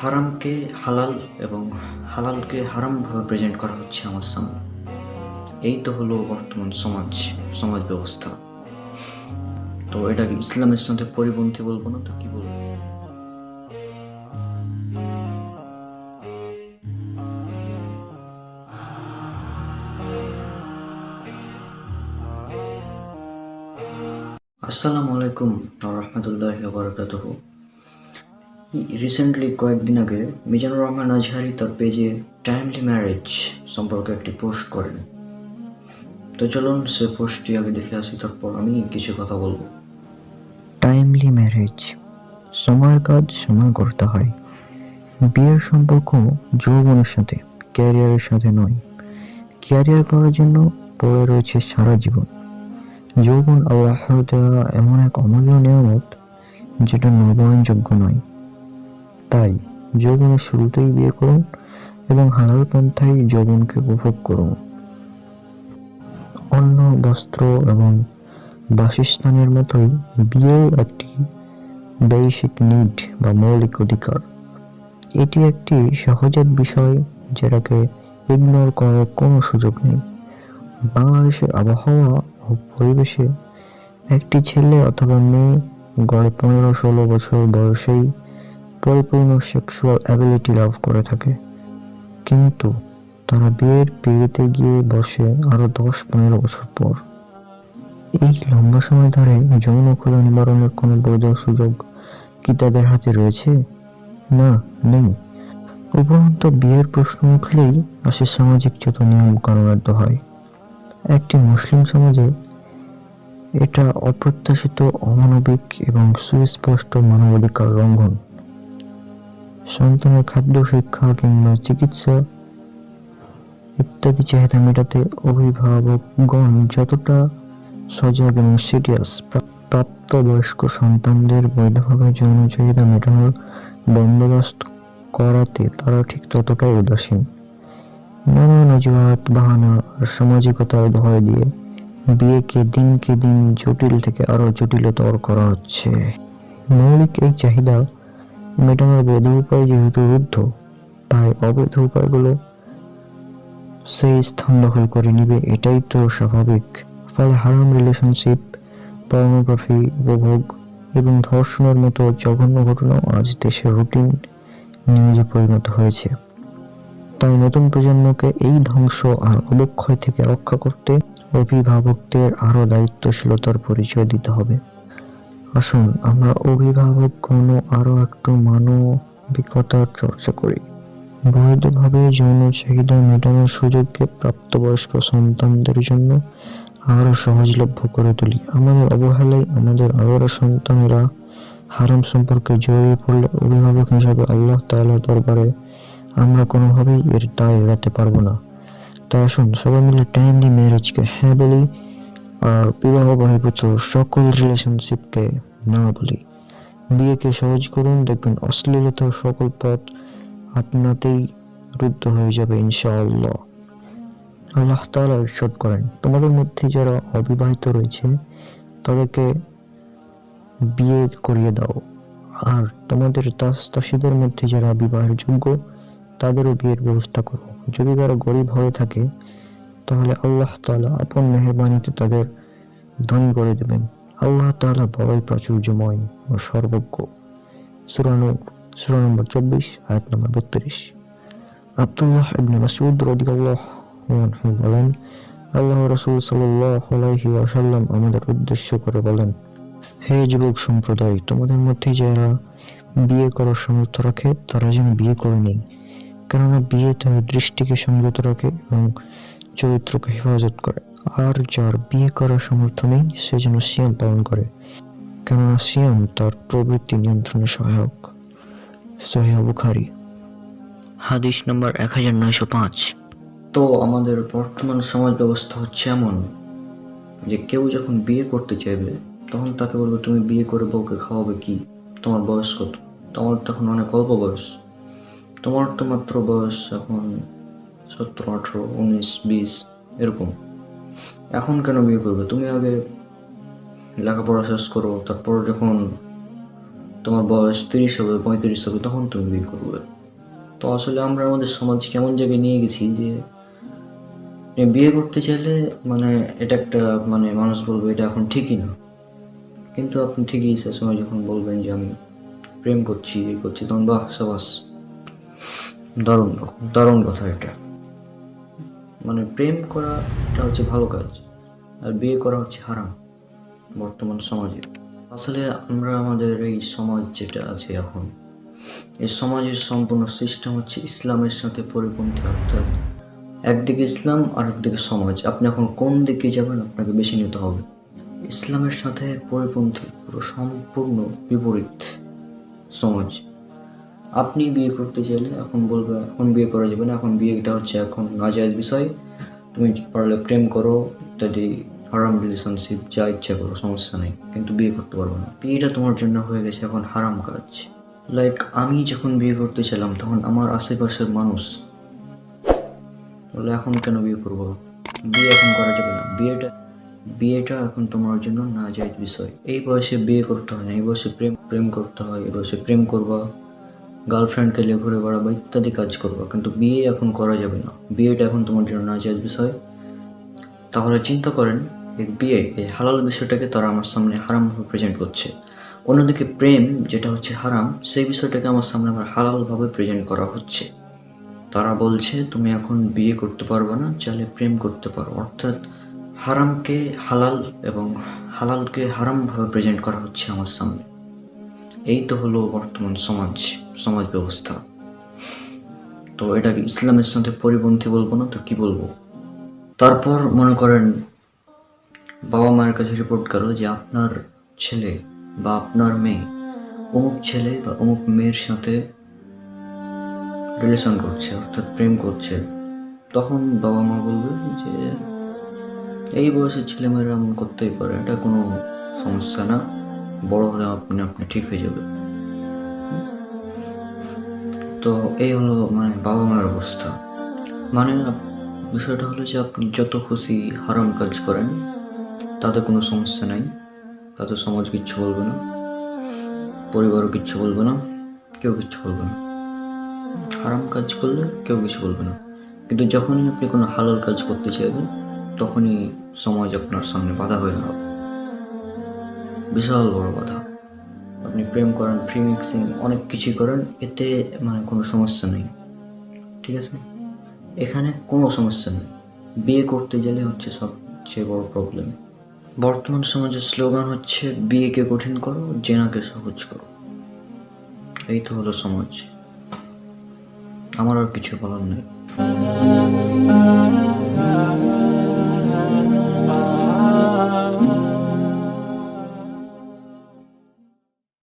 হারামকে হালাল এবং হালালকে হারামভাবে প্রেজেন্ট করা হচ্ছে আমার সামনে। এই তো হলো বর্তমান সমাজ ব্যবস্থা। তো এটাকে ইসলামের সাথে পরিপন্থী বলবো না তো কি বলবো? আসসালামু আলাইকুম রহমতুল্লাহি ওয়া বারাকাতুহু। রিসেন্টলি কয়েকদিন আগে মিজানুর রহমান আজহারি তার পেজে টাইমলি ম্যারেজ সম্পর্কে একটি পোস্ট করেন। তো চলুন সে পোস্টটি আগে দেখে আসি, তারপর আমি কিছু কথা বলবো। টাইমলি ম্যারেজ, সময়ের কাজ সময় করতে হয়। বিয়ের সম্পর্ক যৌবনের সাথে, ক্যারিয়ারের সাথে নয়। ক্যারিয়ার করার জন্য পড়ে রয়েছে সারা জীবন। যৌবন আল্লাহর দেওয়া এমন এক অমূল্য নিয়ামত যেটা নবায়নযোগ্য নয়। তাই যৌবনের শুরুতেই বিয়ে করুন এবং হালাল পন্থায় যৌবনকে উপভোগ করুন। অন্ন, বস্ত্র এবং বাসস্থানের মতোই বিয়েও একটি বেসিক নিড বা মৌলিক অধিকার। এটি একটি সহজাত বিষয় যেটাকে ইগনোর করার কোনো সুযোগ নেই। বাংলাদেশের আবহাওয়া ও পরিবেশে একটি ছেলে অথবা মেয়ে গড়ে 15-16 বছর বয়সেই পরিপূর্ণ সেক্সুয়াল অ্যাবিলিটি লাভ করে থাকে, কিন্তু তারা বিয়ের পিঁড়িতে গিয়ে বসে আরো 10-15 বছর পর। এই লম্বা সময় ধরে যৌন ক্ষুধা নিবারণের কোনো বৈধ সুযোগ কি তাদের হাতে রয়েছে? না, নেই। উপরন্তু বিয়ের প্রশ্ন উঠলেই আসে সামাজিক যত নিয়ম কানুনের দোহাই। একটি মুসলিম সমাজে এটা অপ্রত্যাশিত, অমানবিক এবং সুস্পষ্ট মানবাধিকার লঙ্ঘন। সন্তানের খাদ্য, শিক্ষা কিংবা চিকিৎসা ইত্যাদি চাহিদা মেটাতে অভিভাবকগণ যতটা সজাগ এবং সিরিয়াস, প্রাপ্তবয়স্ক সন্তানদের বৈধভাবে যৌন চাহিদা মেটানোর বন্দোবস্ত করাতে তারা ঠিক ততটাই উদাসীন। নানান অজুহাত, বাহানা আর সামাজিকতার ভয় দিয়ে বিয়েকে দিনকে দিন জটিল থেকে আরো জটিলতর করা হচ্ছে। মৌলিক এই চাহিদা মেটানোর বৈধ উপায় যেহেতু রুদ্ধ, তাই অবৈধ উপায়গুলো সেই স্থান দখল করে নিবে, এটাই তো স্বাভাবিক। ফলে হারাম রিলেশনশিপ, পর্নোগ্রাফি, উপভোগ এবং ধর্ষণের মতো জঘন্য ঘটনাও আজ দেশের রুটিন নিউজে পরিণত হয়েছে। তাই নতুন প্রজন্মকে এই ধ্বংস আর অবক্ষয় থেকে রক্ষা করতে অভিভাবকদের আরো দায়িত্বশীলতার পরিচয় দিতে হবে। আসুন আমরা অভিভাবকগণ আরো একটু মানবিকতার চর্চা করি। বৈধভাবে যৌন চাহিদা মেটানোর সুযোগকে প্রাপ্তবয়স্ক সন্তানদের জন্য আরো সহজলভ্য করে তুলি। আমাদের অবহেলায় আমাদের আদরের সন্তানেরা হারাম সম্পর্কে জড়িয়ে পড়লে অভিভাবক হিসেবে আল্লাহ তাআলার দরবারে আমরা কোনোভাবেই এর দায় এড়াতে পারবো না। তাই আসুন সবাই মিলে টাইমলি ম্যারেজকে হ্যাঁ বলি আর বিবাহ বহির্ভূত সকল রিলেশনশিপকে না বলি। বিয়েকে সহজ করুন, দেখবেন অশ্লীলতার সকল পথ আপনাতেই রুদ্ধ হয়ে যাবে ইনশাআল্লাহ। আল্লাহ তাআলা ইরশাদ করেন, তোমাদের মধ্যে যারা অবিবাহিত রয়েছে তাদেরকে বিয়ে করিয়ে দাও, আর তোমাদের দাসদাসীদের মধ্যে যারা বিবাহের যোগ্য তাদেরও বিয়ের ব্যবস্থা করো। যদি তারা গরিব হয়ে থাকে তাহলে আল্লাহ তাআলা আপন মেহেরবানিতে তাদের ধনী করে দেবেন। আল্লাহ তাআলা বড়ই প্রাচুর্যময় ও সর্বজ্ঞ। সূরা নূর, সূরা নম্বর 24, আয়াত নম্বর 32। আব্দুল্লাহ ইবনে মাসউদ রাদিয়াল্লাহু আনহু বলেন, আল্লাহ রাসূল সাল্লাল্লাহু আলাইহি ওয়াসাল্লাম আমাদের উদ্দেশ্য করে বলেন, হে যুবক সম্প্রদায়, তোমাদের মধ্যে যারা বিয়ে করার সামর্থ্য রাখে তারা যেন বিয়ে করে নেই, কেননা বিয়ে তার দৃষ্টিকে সংযত রাখে এবং চরিত্রকে হেফাজত করে। আর যার বিয়ে করার সামর্থ্য নেই সে যেন সিয়াম পালন করে, কেননা সিয়াম তার প্রবৃত্তি নিয়ন্ত্রণে সহায়ক। সহিহ বুখারী। হাদিস নম্বর 1905। তো আমাদের বর্তমান সমাজ ব্যবস্থা হচ্ছে এমন যে কেউ যখন বিয়ে করতে চাইবে তখন তাকে বলবে তুমি বিয়ে করে বউকে খাওয়াবে কি, তোমার বয়স কত? তোমার তখন অনেক অল্প বয়স, তোমার তো মাত্র বয়স এখন 17, 18, 19, 20 এরকম। এখন কেন বিয়ে করবে? তুমি আগে লেখাপড়া শেষ করো, তারপর যখন তোমার বয়স 30 হবে, 35 হবে, তখন তুমি বিয়ে করবে। তো আসলে আমরা আমাদের সমাজ কেমন জায়গায় নিয়ে গেছি যে বিয়ে করতে চাইলে মানে এটা একটা মানে মানুষ বলবে এটা এখন ঠিকই না, কিন্তু আপনি ঠিকই সে সময় যখন বলবেন যে আমি প্রেম করছি এই করছি, তখন বাহ সাবাস, দারুণ দারুণ কথা এটা। মানে প্রেম করা এটা হচ্ছে ভালো কাজ, আর বিয়ে করা হচ্ছে হারাম বর্তমান সমাজে। আসলে আমরা আমাদের এই সমাজ যেটা আছে এখন, এই সমাজের সম্পূর্ণ সিস্টেম হচ্ছে ইসলামের সাথে পরিপন্থী, অর্থাৎ একদিকে ইসলাম আর একদিকে সমাজ। আপনি এখন কোন দিকে যাবেন আপনাকে বেছে নিতে হবে। ইসলামের সাথে পরিপন্থী, পুরো সম্পূর্ণ বিপরীত সমাজ। আপনি বিয়ে করতে চাইলে এখন বলবে এখন বিয়ে করা যাবে না, এখন বিয়েটা হচ্ছে এখন নাজায়েজ বিষয়, তুমি পারলে প্রেম করো ইত্যাদি, হারাম রিলেশনশিপ, যা ইচ্ছা করো, সমস্যা নেই, কিন্তু বিয়ে করতে পারবো না। বিয়েটা তোমার জন্য হয়ে গেছে এখন হারাম কাজ। লাইক আমি যখন বিয়ে করতে ছিলাম তখন আমার আশেপাশের মানুষ বলে এখন কেন বিয়ে করবো, বিয়ে এখন করা যাবে না, বিয়েটা এখন তোমার জন্য নাজায়েজ বিষয়। এই বয়সে বিয়ে করতে হয় না, এই বয়সে প্রেম করতে হয়, এই বয়সে প্রেম করবা, গার্লফ্রেন্ডকে নিয়ে ঘুরে বেড়াবা, ইত্যাদি কাজ করবা, কিন্তু বিয়ে এখন করা যাবে না, বিয়েটা এখন তোমার জন্য নাজায়েজ বিষয়। তাহলে চিন্তা করেন এই বিয়ে, এই হালাল বিষয়টাকে তারা আমার সামনে হারামভাবে প্রেজেন্ট করছে, অন্যদিকে প্রেম যেটা হচ্ছে হারাম সেই বিষয়টাকে আমার সামনে আমার হালালভাবে প্রেজেন্ট করা হচ্ছে। তারা বলছে তুমি এখন বিয়ে করতে পারবে না, চাইলে প্রেম করতে পারো, অর্থাৎ হারামকে হালাল এবং হালালকে হারামভাবে প্রেজেন্ট করা হচ্ছে আমার সামনে। এই তো হলো বর্তমান সমাজ ব্যবস্থা। তো এটাকে ইসলামের সাথে পরিপন্থী বলবো না তো কি বলবো। তারপর মনে করেন বাবা মায়ের কাছে রিপোর্ট করো যে আপনার ছেলে বা আপনার মেয়ে অমুক ছেলে বা অমুক মেয়ের সাথে রিলেশন করছে, অর্থাৎ প্রেম করছে, তখন বাবা মা বলবে যে এই বয়সের ছেলেমেয়েরা এমন করতেই পারে, এটা কোনো সমস্যা না, বড় হলে আপনি ঠিক হয়ে যাবে। তো এই হলো মানে বাবা মায়ের অবস্থা। মানে বিষয়টা হলো যে আপনি যত খুশি হারাম কাজ করেন তাতে কোনো সমস্যা নাই, তাতে সমাজ কিচ্ছু বলবে না, পরিবারও কিচ্ছু বলবে না, কেউ কিচ্ছু বলবে না। হারাম কাজ করলে কেউ কিছু বলবে না, কিন্তু যখনই আপনি কোনো হালাল কাজ করতে চাইবেন তখনই সমাজ আপনার সামনে বাধা হয়ে দাঁড়াবে, বিশাল বড় বাধা। আপনি প্রেম করেন, ফ্রি মিক্সিং, অনেক কিছু করেন, এতে মানে কোনো সমস্যা নেই, ঠিক আছে, এখানে কোনো সমস্যা নেই। বিয়ে করতে গেলে হচ্ছে সবচেয়ে বড় প্রবলেম। বর্তমান সমাজের স্লোগান হচ্ছে বিয়েকে কঠিন করো, জেনাকে সহজ করো। এই তো হলো সমাজ, আমার আর কিছু বলার নেই।